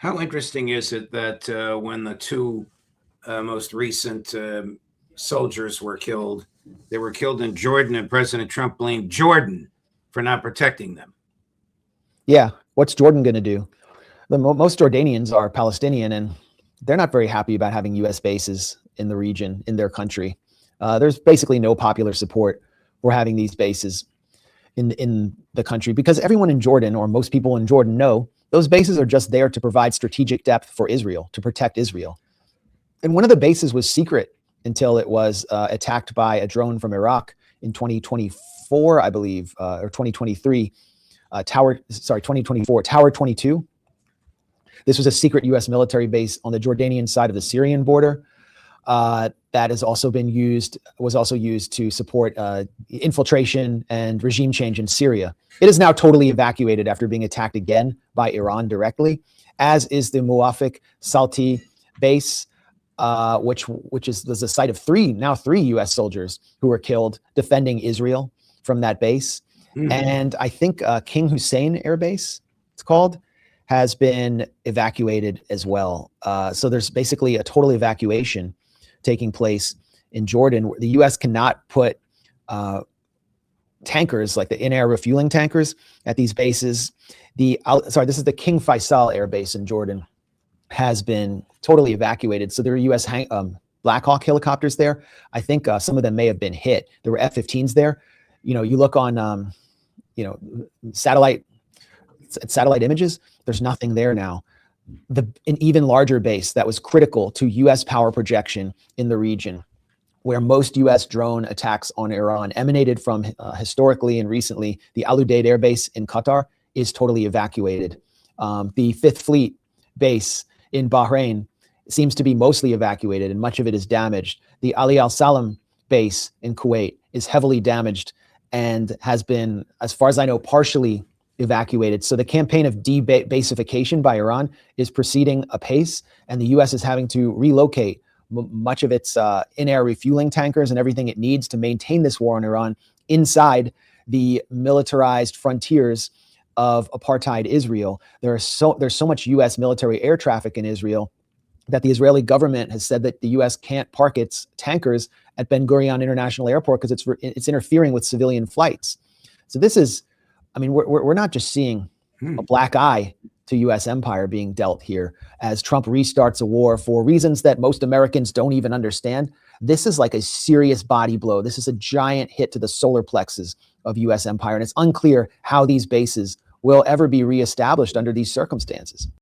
How interesting is it that when the two most recent soldiers were killed, they were killed in Jordan, and President Trump blamed Jordan for not protecting them? Yeah, what's Jordan going to do? Most Jordanians are Palestinian, and they're not very happy about having U.S. bases in the region, in their country. There's basically no popular support for having these bases in the country, because everyone in Jordan, or most people in Jordan, know those bases are just there to provide strategic depth for Israel, to protect Israel. And one of the bases was secret until it was attacked by a drone from Iraq in 2024, I believe, or 2023. 2024, Tower 22. This was a secret U.S. military base on the Jordanian side of the Syrian border that has also been used, was also used to support infiltration and regime change in Syria. It is now totally evacuated after being attacked again by Iran directly, as is the Muwafiq Salti base, which was the site of three U.S. soldiers who were killed defending Israel from that base. Mm-hmm. And I think King Hussein Air Base, it's called, has been evacuated as well. So there's basically a total evacuation taking place in Jordan. The U.S. cannot put tankers, like the in-air refueling tankers, at these bases. This is the King Faisal Air Base in Jordan, has been totally evacuated. So there are U.S. Black Hawk helicopters there. I think some of them may have been hit. There were F-15s there. You know, you look on, satellite images, there's nothing there now. An even larger base that was critical to U.S. power projection in the region, where most U.S. drone attacks on Iran emanated from historically and recently, the Al Udeid Air Base in Qatar, is totally evacuated. The Fifth Fleet base in Bahrain seems to be mostly evacuated, and much of it is damaged. The Ali al-Salam base in Kuwait is heavily damaged and has been, as far as I know, partially evacuated. So the campaign of de-basification by Iran is proceeding apace, and the U.S. is having to relocate much of its in-air refueling tankers and everything it needs to maintain this war on Iran inside the militarized frontiers of apartheid Israel. There's so much U.S. military air traffic in Israel that the Israeli government has said that the U.S. can't park its tankers at Ben Gurion International Airport because it's interfering with civilian flights. So this is, I mean, we're not just seeing a black eye to U.S. empire being dealt here as Trump restarts a war for reasons that most Americans don't even understand. This is like a serious body blow. This is a giant hit to the solar plexus of U.S. empire, and it's unclear how these bases will ever be reestablished under these circumstances.